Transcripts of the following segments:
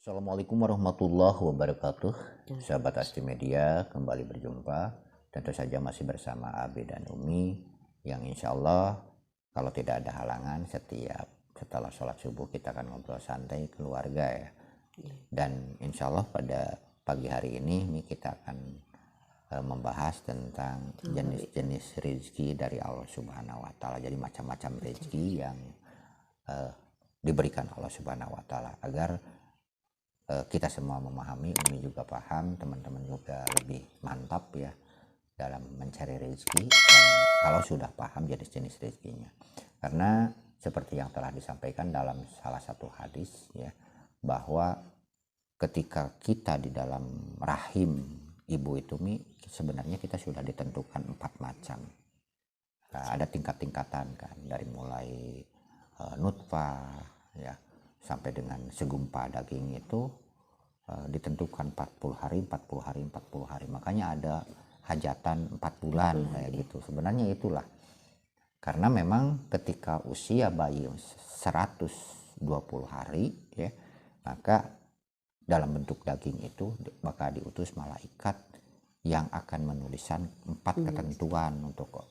Assalamualaikum warahmatullahi wabarakatuh. Sahabat Asti Media, kembali berjumpa. Tentu saja masih bersama Abi dan Umi, yang insya Allah kalau tidak ada halangan setiap setelah sholat subuh kita akan ngobrol santai keluarga ya. Dan insya Allah pada pagi hari ini kita akan membahas tentang jenis-jenis rezeki dari Allah Subhanahu Wa Taala. Jadi macam-macam rezeki yang diberikan Allah Subhanahu Wa Taala agar kita semua memahami, Umi juga paham, teman-teman juga lebih mantap ya dalam mencari rezeki, dan kalau sudah paham jenis-jenis rezekinya. Karena seperti yang telah disampaikan dalam salah satu hadis ya, bahwa ketika kita di dalam rahim ibu itu sebenarnya kita sudah ditentukan 4 macam. Nah, ada tingkat-tingkatan kan, dari mulai nutfah ya sampai dengan segumpal daging itu ditentukan 40 hari, 40 hari, 40 hari. Makanya ada hajatan 4 bulan kayak gitu. Sebenarnya itulah. Karena memang ketika usia bayi 120 hari ya, maka dalam bentuk daging itu maka diutus malaikat yang akan menuliskan 4 ketentuan untuk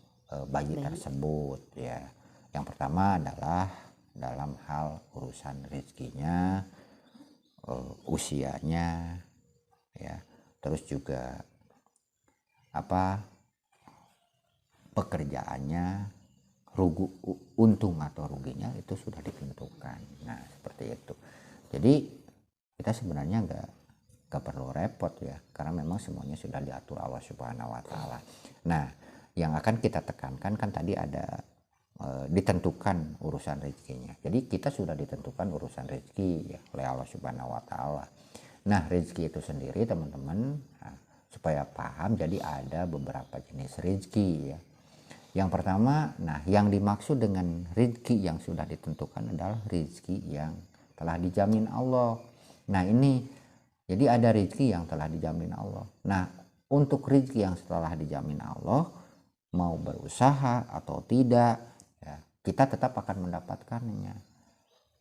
bayi tersebut ya. Yang pertama adalah dalam hal urusan rezekinya, usianya ya, terus juga pekerjaannya, untung atau ruginya itu sudah ditentukan. Nah seperti itu. Jadi kita sebenarnya nggak perlu repot ya, karena memang semuanya sudah diatur Allah Subhanahu Wa Taala. Nah yang akan kita tekankan kan tadi ada ditentukan urusan rezekinya. Jadi kita sudah ditentukan urusan rezeki ya oleh Allah Subhanahu Wa Taala. Nah rezeki itu sendiri teman-teman, supaya paham, jadi ada beberapa jenis rezeki ya. Yang pertama, nah yang dimaksud dengan rezeki yang sudah ditentukan adalah rezeki yang telah dijamin Allah. Nah ini jadi ada rezeki yang telah dijamin Allah. Nah untuk rezeki yang setelah dijamin Allah, mau berusaha atau tidak kita tetap akan mendapatkannya.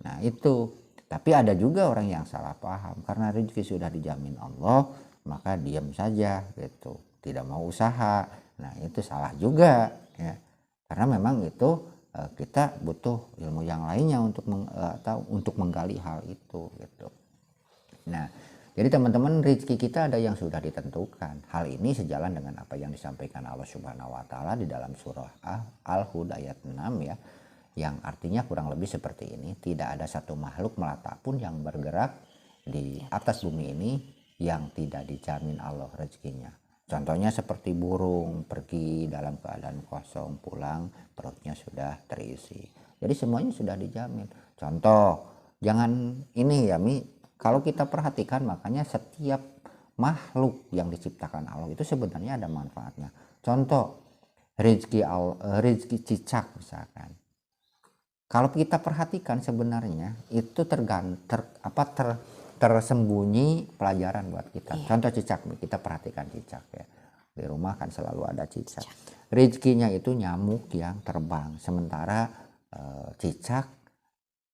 Nah itu, tapi ada juga orang yang salah paham, karena rezeki sudah dijamin Allah maka diam saja gitu, tidak mau usaha. Nah itu salah juga ya, karena memang itu kita butuh ilmu yang lainnya untuk menggali hal itu gitu. Nah jadi teman-teman, rezeki kita ada yang sudah ditentukan. Hal ini sejalan dengan apa yang disampaikan Allah Subhanahu Wa Taala di dalam surah Al-Hud ayat 6 ya, yang artinya kurang lebih seperti ini: tidak ada satu makhluk melata pun yang bergerak di atas bumi ini yang tidak dijamin Allah rezekinya. Contohnya seperti burung pergi dalam keadaan kosong, pulang perutnya sudah terisi. Jadi semuanya sudah dijamin. Contoh, jangan ini ya kalau kita perhatikan, makanya setiap makhluk yang diciptakan Allah itu sebenarnya ada manfaatnya. Contoh, rezeki cicak misalkan. Kalau kita perhatikan sebenarnya itu tersembunyi pelajaran buat kita. Contoh cicak, kita perhatikan cicak ya. Di rumah kan selalu ada cicak. Rezekinya itu nyamuk yang terbang, sementara cicak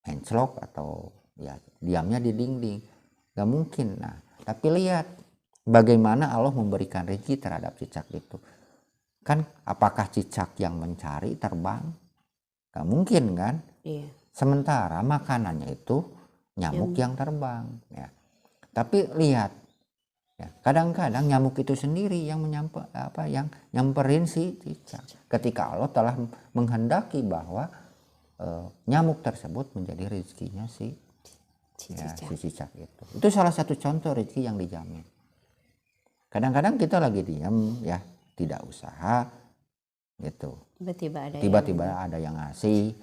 menclok atau ya diamnya di dinding, gak mungkin. Nah tapi lihat bagaimana Allah memberikan rezeki terhadap cicak itu kan. Apakah cicak yang mencari terbang? Gak mungkin kan. Sementara makanannya itu nyamuk yang terbang ya. Tapi lihat ya, kadang-kadang nyamuk itu sendiri yang nyamperin si cicak, ketika Allah telah menghendaki bahwa nyamuk tersebut menjadi rezekinya si cicak itu. Itu salah satu contoh rezeki yang dijamin. Kadang-kadang kita lagi diam ya, tidak usaha gitu, tiba-tiba ada yang ngasih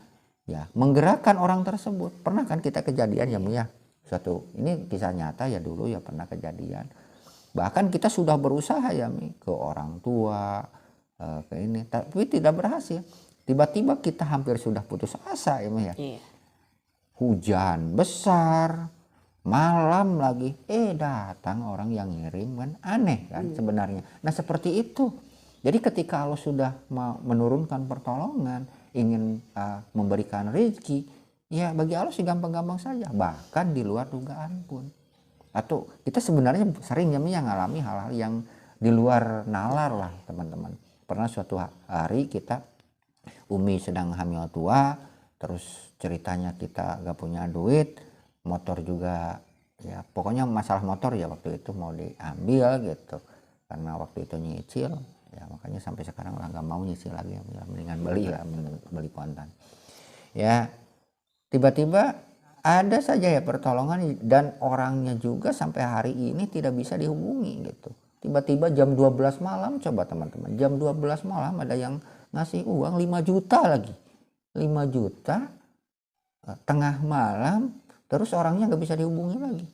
ya, menggerakkan orang tersebut. Pernah kan kita kejadian ya suatu, ini kisah nyata ya, dulu ya pernah kejadian. Bahkan kita sudah berusaha ya ke orang tua, ke ini, tapi tidak berhasil. Tiba-tiba kita hampir sudah putus asa ya. Hujan besar, malam lagi, datang orang yang ngirim kan, aneh kan sebenarnya. Nah seperti itu. Jadi ketika Allah sudah menurunkan pertolongan, ingin memberikan rezeki, ya bagi Allah sih gampang-gampang saja, bahkan di luar dugaan pun. Atau kita sebenarnya sering yang ngalami hal-hal yang di luar nalar lah teman-teman. Pernah suatu hari kita, Umi sedang hamil tua, terus ceritanya kita gak punya duit, motor juga ya pokoknya masalah motor ya waktu itu mau diambil gitu. Karena waktu itu nyicil, ya makanya sampai sekarang lah gak mau nyicil lagi, ya, mendingan beli lah, beli kontan. Ya tiba-tiba ada saja ya pertolongan dan orangnya juga sampai hari ini tidak bisa dihubungi gitu. Tiba-tiba jam 12 malam, coba teman-teman, jam 12 malam ada yang ngasih uang 5 juta lagi. 5 juta tengah malam, terus orangnya nggak bisa dihubungi lagi.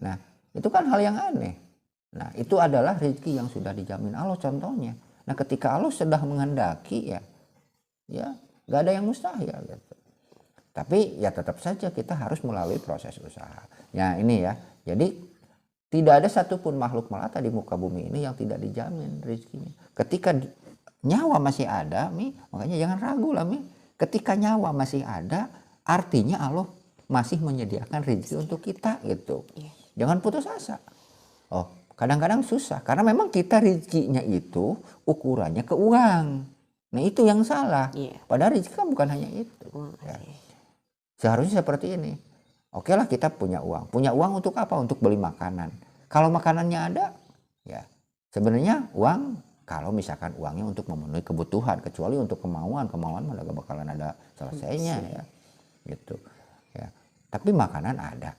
Nah, itu kan hal yang aneh. Nah, itu adalah rezeki yang sudah dijamin Allah contohnya. Nah, ketika Allah sudah menghendaki ya nggak ada yang mustahil gitu. Tapi ya tetap saja kita harus melalui proses usaha. Ya ini ya, jadi tidak ada satupun makhluk melata di muka bumi ini yang tidak dijamin rezekinya. Ketika nyawa masih ada, makanya jangan ragu lah, ketika nyawa masih ada, artinya Allah masih menyediakan rezeki untuk kita gitu. Jangan putus asa. Oh, kadang-kadang susah karena memang kita rezekinya itu ukurannya ke uang. Nah itu yang salah. Padahal rezeki kan bukan hanya itu. Ya. Seharusnya seperti ini. Oke lah kita punya uang. Punya uang untuk apa? Untuk beli makanan. Kalau makanannya ada, ya sebenarnya uang kalau misalkan uangnya untuk memenuhi kebutuhan, kecuali untuk kemauan mana gak bakalan ada selesainya ya. Gitu. Ya. Tapi makanan ada.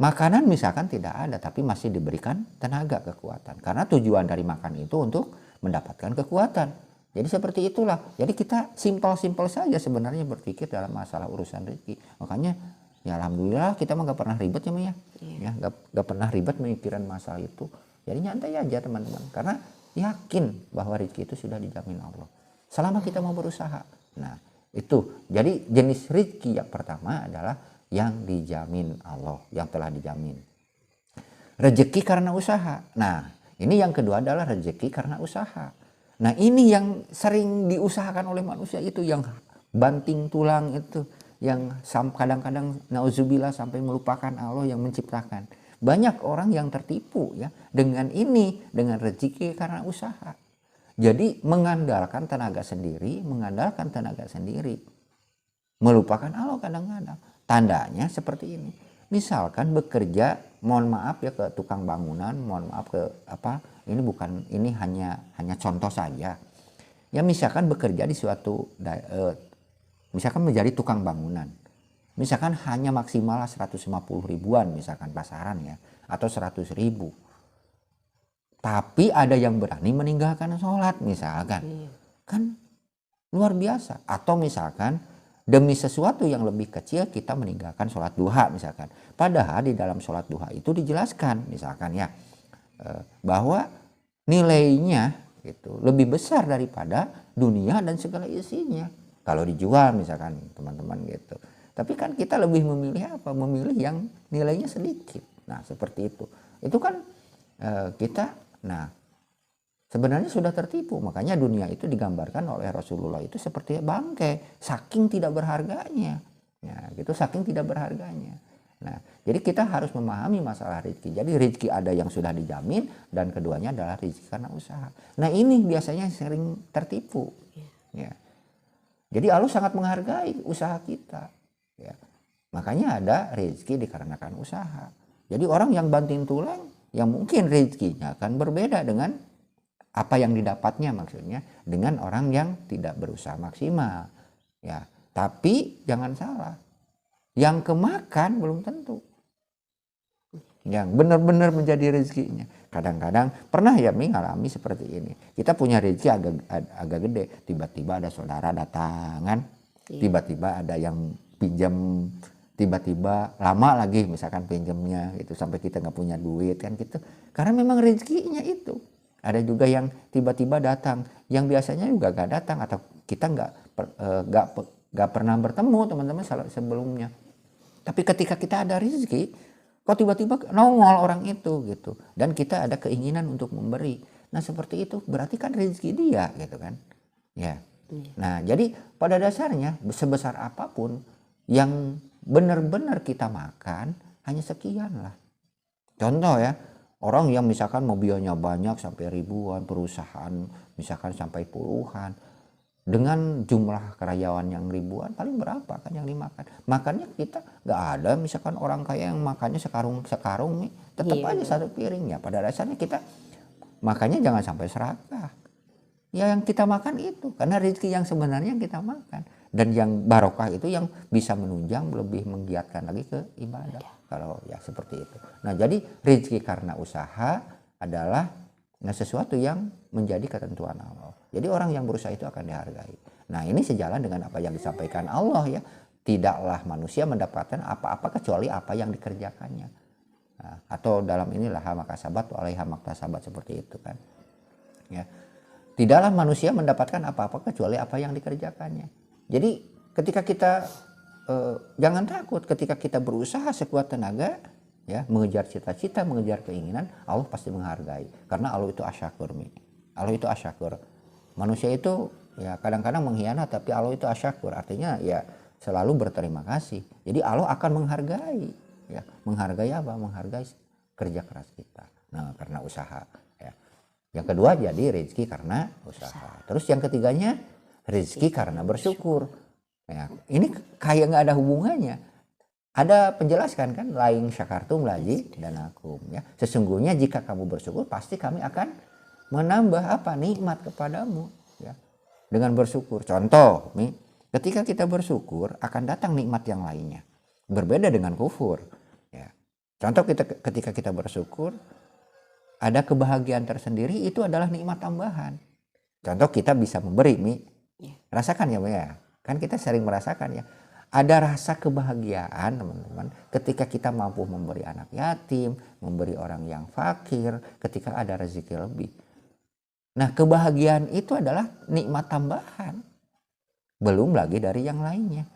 Makanan misalkan tidak ada tapi masih diberikan tenaga, kekuatan. Karena tujuan dari makan itu untuk mendapatkan kekuatan. Jadi seperti itulah. Jadi kita simpel-simpel saja sebenarnya berpikir dalam masalah urusan rezeki. Makanya ya alhamdulillah kita mah gak pernah ribet ya ya gak pernah ribet memikiran masalah itu. Jadi nyantai aja teman-teman, karena yakin bahwa rezeki itu sudah dijamin Allah selama kita mau berusaha. Nah itu jadi jenis rezeki yang pertama adalah yang dijamin Allah, yang telah dijamin. Rezeki karena usaha. Nah ini yang kedua adalah rezeki karena usaha. Nah ini yang sering diusahakan oleh manusia itu, yang banting tulang itu, yang kadang-kadang nauzubillah sampai melupakan Allah yang menciptakan. Banyak orang yang tertipu ya dengan ini, dengan rezeki karena usaha. Jadi mengandalkan tenaga sendiri, melupakan Allah kadang-kadang. Tandanya seperti ini. Misalkan bekerja, mohon maaf ya ke tukang bangunan, mohon maaf ke ini hanya contoh saja. Ya misalkan bekerja di suatu misalkan menjadi tukang bangunan, misalkan hanya maksimal 150 ribuan misalkan pasaran ya, atau 100 ribu. Tapi ada yang berani meninggalkan sholat misalkan, kan luar biasa. Atau misalkan demi sesuatu yang lebih kecil kita meninggalkan sholat duha misalkan. Padahal di dalam sholat duha itu dijelaskan misalkan ya bahwa nilainya itu lebih besar daripada dunia dan segala isinya. Kalau dijual misalkan teman-teman gitu. Tapi kan kita lebih memilih apa? Memilih yang nilainya sedikit. Nah seperti itu. Itu kan kita, sebenarnya sudah tertipu. Makanya dunia itu digambarkan oleh Rasulullah itu seperti bangkai, saking tidak berharganya. Ya, gitu, saking tidak berharganya. Nah, jadi kita harus memahami masalah rezeki. Jadi rezeki ada yang sudah dijamin dan keduanya adalah rezeki karena usaha. Nah, ini biasanya sering tertipu. Ya. Jadi Allah sangat menghargai usaha kita. Ya. Makanya ada rezeki dikarenakan usaha. Jadi orang yang banting tulang, yang mungkin rezekinya akan berbeda dengan apa yang didapatnya, maksudnya dengan orang yang tidak berusaha maksimal. Ya, tapi jangan salah. Yang kemakan belum tentu yang benar-benar menjadi rezekinya. Kadang-kadang pernah ya mengalami seperti ini. Kita punya rezeki agak gede, tiba-tiba ada saudara datangan, tiba-tiba ada yang pinjam, tiba-tiba lama lagi misalkan pinjamnya gitu sampai kita nggak punya duit kan gitu. Karena memang rezekinya itu. Ada juga yang tiba-tiba datang, yang biasanya juga gak datang atau kita nggak pernah bertemu teman-teman sebelumnya. Tapi ketika kita ada rezeki, kok tiba-tiba nongol orang itu gitu, dan kita ada keinginan untuk memberi. Nah seperti itu berarti kan rezeki dia gitu kan. Ya. Nah jadi pada dasarnya sebesar apapun yang benar-benar kita makan hanya sekian lah. Contoh ya, orang yang misalkan mobilnya banyak sampai ribuan, perusahaan misalkan sampai puluhan, dengan jumlah karyawan yang ribuan, paling berapa kan yang dimakan? Makannya kita nggak ada misalkan orang kaya yang makannya sekarung nih, tetap aja satu piring ya. Pada dasarnya kita makannya jangan sampai serakah. Ya yang kita makan itu, karena rezeki yang sebenarnya yang kita makan. Dan yang barokah itu yang bisa menunjang, lebih menggiatkan lagi ke ibadah. Kalau ya seperti itu. Nah jadi rezeki karena usaha adalah sesuatu yang menjadi ketentuan Allah. Jadi orang yang berusaha itu akan dihargai. Nah ini sejalan dengan apa yang disampaikan Allah ya. Tidaklah manusia mendapatkan apa-apa kecuali apa yang dikerjakannya. Nah, atau dalam inilah makasabat alaiha maktasabat, seperti itu kan. Ya. Tidaklah manusia mendapatkan apa-apa kecuali apa yang dikerjakannya. Jadi ketika kita jangan takut ketika kita berusaha sekuat tenaga ya, mengejar cita-cita, mengejar keinginan, Allah pasti menghargai. Karena Allah itu asyakur. Allah itu asyakur. Manusia itu ya kadang-kadang mengkhianat, tapi Allah itu asyakur. Artinya ya selalu berterima kasih. Jadi Allah akan menghargai. Ya, menghargai apa? Menghargai kerja keras kita. Nah, karena usaha. Ya. Yang kedua jadi rezeki karena usaha. Terus yang ketiganya rezeki karena bersyukur. Ya, ini kayak nggak ada hubungannya. Ada penjelaskan kan, lain syakartum laji dan akum ya. Sesungguhnya jika kamu bersyukur pasti kami akan menambah apa? Nikmat kepadamu ya. Dengan bersyukur. Contoh, nih, ketika kita bersyukur akan datang nikmat yang lainnya. Berbeda dengan kufur ya. Contoh ketika kita bersyukur ada kebahagiaan tersendiri, itu adalah nikmat tambahan. Contoh kita bisa memberi, rasakan ya, ya. Kan kita sering merasakan ya. Ada rasa kebahagiaan teman-teman ketika kita mampu memberi anak yatim, memberi orang yang fakir, ketika ada rezeki lebih. Nah kebahagiaan itu adalah nikmat tambahan. Belum lagi dari yang lainnya.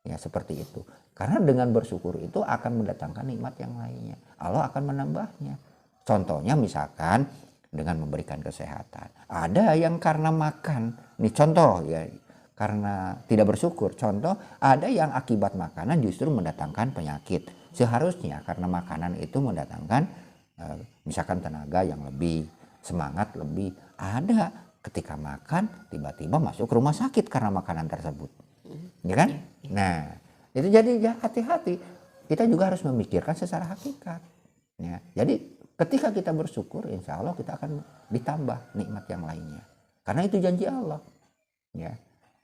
Ya seperti itu. Karena dengan bersyukur itu akan mendatangkan nikmat yang lainnya. Allah akan menambahnya. Contohnya misalkan dengan memberikan kesehatan. Ada yang karena makan, nih contoh ya, karena tidak bersyukur. Contoh, ada yang akibat makanan justru mendatangkan penyakit. Seharusnya karena makanan itu mendatangkan misalkan tenaga yang lebih, semangat lebih. Ada ketika makan tiba-tiba masuk ke rumah sakit karena makanan tersebut. Ya kan? Nah, itu jadi ya hati-hati. Kita juga harus memikirkan secara hakikat. Ya, jadi ketika kita bersyukur, insya Allah kita akan ditambah nikmat yang lainnya. Karena itu janji Allah. Ya.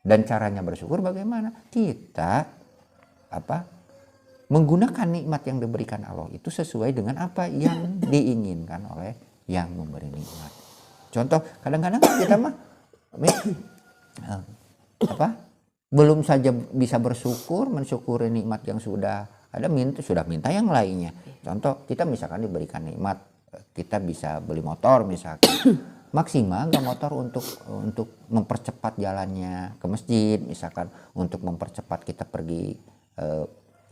Dan caranya bersyukur bagaimana? Kita menggunakan nikmat yang diberikan Allah itu sesuai dengan apa yang diinginkan oleh yang memberi nikmat. Contoh, kadang-kadang kita mah belum saja bisa bersyukur, mensyukuri nikmat yang sudah ada, sudah minta yang lainnya. Contoh, kita misalkan diberikan nikmat, kita bisa beli motor misalkan. Maksimal nggak motor untuk mempercepat jalannya ke masjid, misalkan untuk mempercepat kita pergi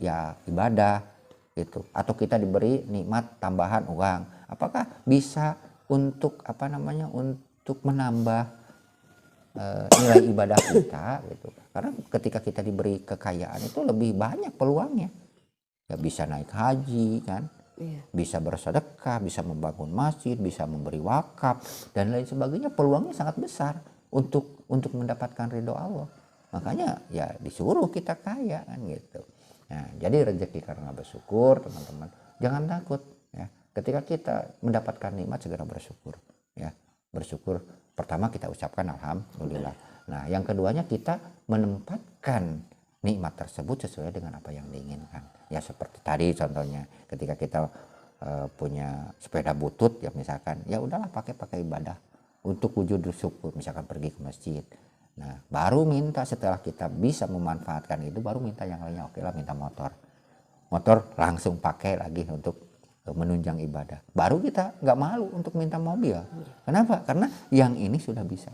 ya ibadah gitu, atau kita diberi nikmat tambahan uang, apakah bisa untuk untuk menambah nilai ibadah kita gitu. Karena ketika kita diberi kekayaan itu lebih banyak peluangnya, ya bisa naik haji kan. Bisa bersedekah, bisa membangun masjid, bisa memberi wakaf dan lain sebagainya. Peluangnya sangat besar untuk mendapatkan ridho Allah. Makanya ya disuruh kita kaya kan gitu. Nah, jadi rezeki karena bersyukur teman-teman. Jangan takut ya. Ketika kita mendapatkan nikmat segera bersyukur ya. Bersyukur pertama kita ucapkan alhamdulillah. Nah, yang keduanya kita menempatkan nikmat tersebut sesuai dengan apa yang diinginkan. Ya seperti tadi contohnya, ketika kita punya sepeda butut ya misalkan, ya udahlah pakai ibadah untuk wujud syukur, misalkan pergi ke masjid. Nah, baru minta setelah kita bisa memanfaatkan itu, baru minta yang lainnya. Oke lah, minta motor. Motor langsung pakai lagi untuk menunjang ibadah. Baru kita nggak malu untuk minta mobil. Kenapa? Karena yang ini sudah bisa.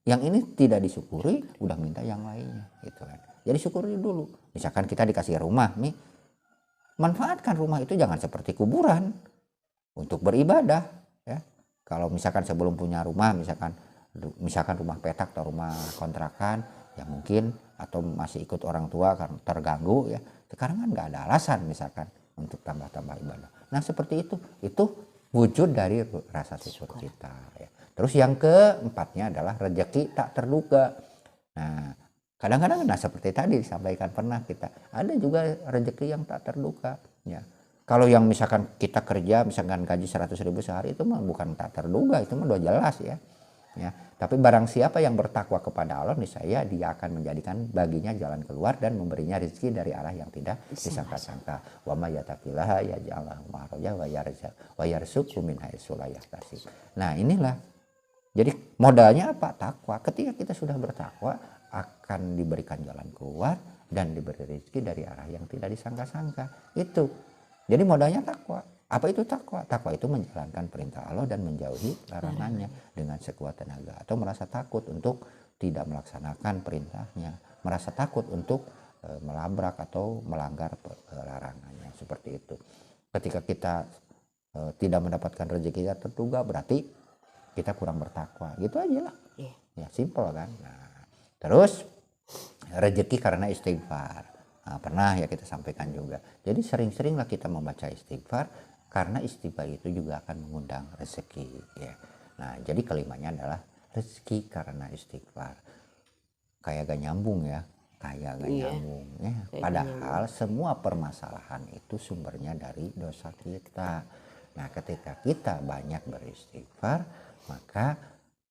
Yang ini tidak disyukuri, udah minta yang lainnya gitu kan. Jadi syukuri dulu. Misalkan kita dikasih rumah nih, manfaatkan rumah itu jangan seperti kuburan untuk beribadah ya. Kalau misalkan sebelum punya rumah, misalkan rumah petak atau rumah kontrakan, ya mungkin atau masih ikut orang tua karena terganggu ya. Sekarang kan nggak ada alasan misalkan untuk tambah-tambah ibadah. Nah seperti itu wujud dari rasa syukur kita ya. Terus yang keempatnya adalah rezeki tak terduga. Nah kadang-kadang seperti tadi disampaikan pernah kita ada juga rezeki yang tak terduga ya. Kalau yang misalkan kita kerja misalkan gaji 100.000 sehari itu mah bukan tak terduga, itu mah udah jelas ya. Ya, tapi barang siapa yang bertakwa kepada Allah niscaya dia akan menjadikan baginya jalan keluar dan memberinya rezeki dari arah yang tidak disangka-sangka. Wa may yattaqillaha yaj'al lahu makhraja wa yarzuqhu min haitsu la yahtasib. Nah, inilah. Jadi modalnya apa? Takwa. Ketika kita sudah bertakwa akan diberikan jalan keluar dan diberi rezeki dari arah yang tidak disangka-sangka. Itu. Jadi modalnya takwa. Apa itu takwa? Takwa itu menjalankan perintah Allah dan menjauhi larangannya dengan sekuat tenaga. Atau merasa takut untuk tidak melaksanakan perintahnya. Merasa takut untuk melabrak atau melanggar larangannya. Seperti itu. Ketika kita tidak mendapatkan rezeki yang terduga berarti kita kurang bertakwa. Gitu aja lah. Ya simpel kan. Nah, terus rezeki karena istighfar. Nah, pernah ya kita sampaikan juga. Jadi sering-seringlah kita membaca istighfar. Karena istighfar itu juga akan mengundang rezeki ya. Nah jadi kelimanya adalah rezeki karena istighfar. Kayak gak nyambung ya, kayak gak nyambung ya. Padahal semua permasalahan itu sumbernya dari dosa kita. Nah ketika kita banyak beristighfar, maka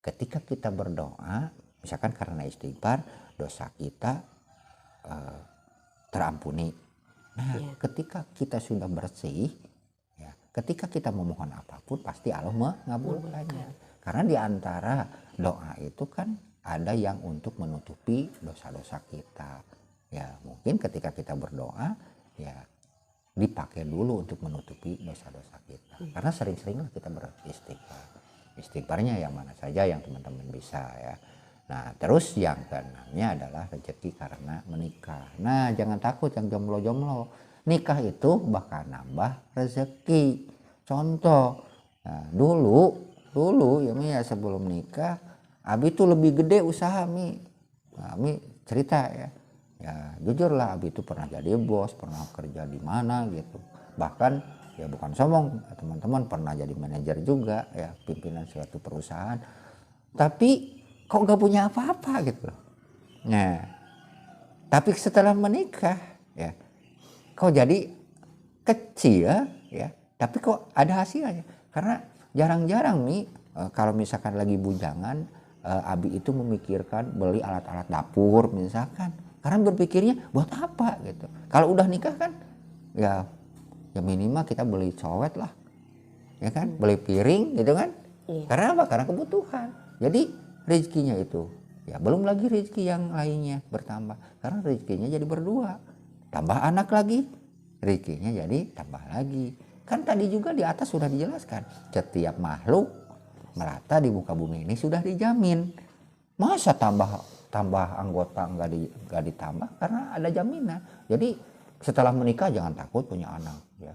ketika kita berdoa, misalkan karena istighfar, dosa kita terampuni. Nah ketika kita sudah bersih, ketika kita memohon apapun pasti Allah mengabulkannya. Karena di antara doa itu kan ada yang untuk menutupi dosa-dosa kita. Ya mungkin ketika kita berdoa ya dipakai dulu untuk menutupi dosa-dosa kita. Karena sering-seringlah kita beristighfar. Istighfarnya yang mana saja yang teman-teman bisa ya. Nah terus yang keenamnya adalah rezeki karena menikah. Nah jangan takut yang jomblo-jomblo. Nikah itu bakal nambah rezeki. Contoh, nah, dulu ya sebelum nikah, Abi tuh lebih gede usaha Mi. Nah, Mi cerita ya. Ya jujur lah Abi itu pernah jadi bos, pernah kerja di mana gitu. Bahkan ya bukan sombong, teman-teman pernah jadi manajer juga ya, pimpinan suatu perusahaan. Tapi kok gak punya apa-apa gitu loh. Nah, tapi setelah menikah ya kok jadi kecil ya, tapi kok ada hasilnya. Karena jarang-jarang nih kalau misalkan lagi bujangan Abi itu memikirkan beli alat-alat dapur misalkan. Karena berpikirnya buat apa gitu. Kalau udah nikah kan ya minimal kita beli cowet lah. Ya kan, beli piring gitu kan. Karena apa? Karena kebutuhan. Jadi rezekinya itu ya belum lagi rezeki yang lainnya bertambah. Karena rezekinya jadi berdua. Tambah anak lagi, rezekinya jadi tambah lagi. Kan tadi juga di atas sudah dijelaskan, setiap makhluk melata di muka bumi ini sudah dijamin. Masa tambah anggota nggak ditambah karena ada jaminan. Jadi setelah menikah jangan takut punya anak ya.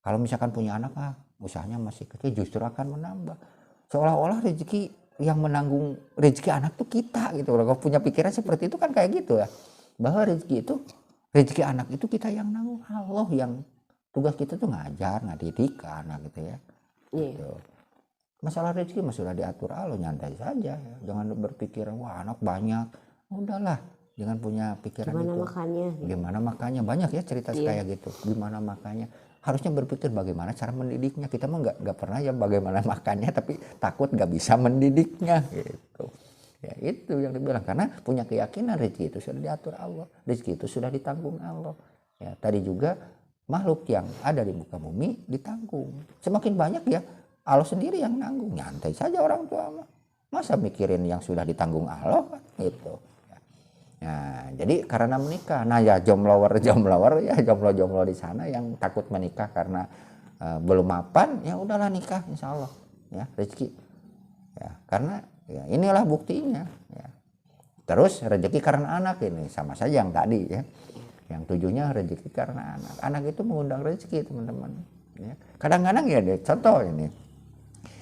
Kalau misalkan punya anak usahanya masih kecil justru akan menambah. Seolah-olah rezeki yang menanggung rezeki anak tuh kita gitu. Kalau punya pikiran seperti itu kan kayak gitu ya. Bahwa rezeki anak itu kita yang nanggung, Allah yang tugas kita tuh ngajar, ngadidik ke anak gitu ya. Gitu. Masalah rezeki mah sudah diatur Allah, nyantai saja ya. Jangan berpikir wah anak banyak. Udahlah, jangan punya pikiran gimana itu. Makannya? Gimana makannya? Banyak ya cerita kayak gitu. Gimana makannya? Harusnya berpikir bagaimana cara mendidiknya. Kita mah nggak pernah ya bagaimana makannya, tapi takut nggak bisa mendidiknya gitu. Ya itu yang dibilang, karena punya keyakinan rezeki itu sudah diatur Allah, rezeki itu sudah ditanggung Allah. Ya tadi juga makhluk yang ada di muka bumi ditanggung. Semakin banyak ya Allah sendiri yang nanggung. Nyantai saja orang tua mah. Masa mikirin yang sudah ditanggung Allah kan gitu. Nah jadi karena menikah, nah ya jomblo ya jomblo di sana yang takut menikah karena belum mapan, ya udahlah nikah insya Allah ya rezeki. Ya karena ya inilah buktinya ya. Terus rezeki karena anak ini sama saja yang tadi ya. Yang tujuhnya rezeki karena anak. Anak itu mengundang rezeki teman-teman ya. Kadang-kadang ya deh, contoh ini.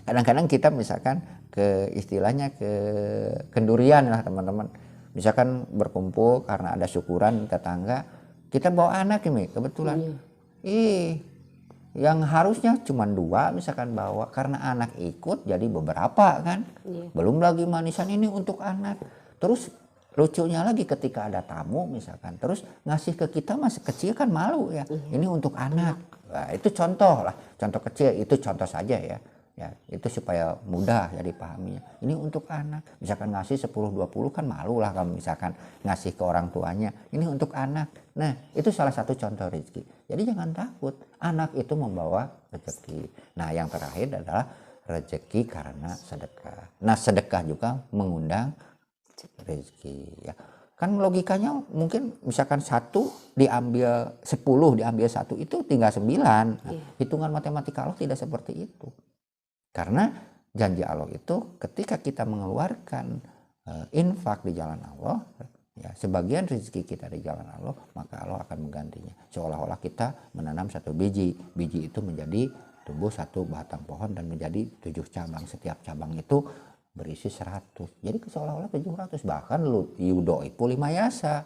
Kadang-kadang kita misalkan ke istilahnya ke kendurian lah teman-teman. Misalkan berkumpul karena ada syukuran tetangga, kita bawa anak ini kebetulan. yang harusnya cuma 2 misalkan bawa, karena anak ikut jadi beberapa kan. Belum lagi manisan ini untuk anak. Terus lucunya lagi ketika ada tamu misalkan, terus ngasih ke kita masih kecil kan malu ya. Ini untuk anak. Nah, itu contoh lah, contoh kecil, itu contoh saja ya. Ya, itu supaya mudah ya dipahaminya. Ini untuk anak. Misalkan ngasih 10-20 kan malu lah kalau misalkan ngasih ke orang tuanya. Ini untuk anak. Nah, itu salah satu contoh rezeki. Jadi jangan takut. Anak itu membawa rezeki. Nah, yang terakhir adalah rezeki karena sedekah. Nah, sedekah juga mengundang rezeki ya. Kan logikanya mungkin misalkan 1 diambil 10, diambil 1 itu tinggal 9. Nah, hitungan matematika Allah tidak seperti itu. Karena janji Allah itu ketika kita mengeluarkan infak di jalan Allah, ya, sebagian rezeki kita di jalan Allah, maka Allah akan menggantinya. Seolah-olah kita menanam 1 biji, biji itu menjadi tumbuh 1 batang pohon dan menjadi 7 cabang. Setiap cabang itu berisi 100. Jadi seolah-olah 700, bahkan yudhoipu lima yasa.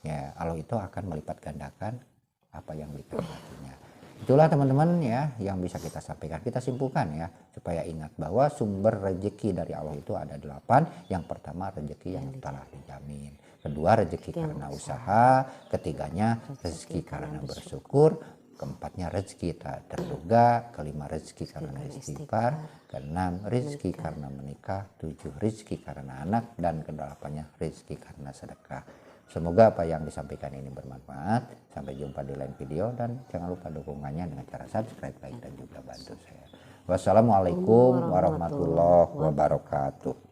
Ya, Allah itu akan melipat gandakan apa yang dikehendakinya. Itulah teman-teman ya yang bisa kita sampaikan. Kita simpulkan ya supaya ingat bahwa sumber rezeki dari Allah itu ada 8. Yang pertama rezeki yang telah dijamin. Kedua rezeki karena usaha. Ketiganya rezeki karena bersyukur. Keempatnya rezeki tak terduga. Kelima rezeki karena istighfar. Keenam rezeki karena menikah. 7 rezeki karena anak. Dan kedelapannya rezeki karena sedekah. Semoga apa yang disampaikan ini bermanfaat. Sampai jumpa di lain video dan jangan lupa dukungannya dengan cara subscribe, like, dan juga bantu saya. Wassalamualaikum warahmatullahi wabarakatuh.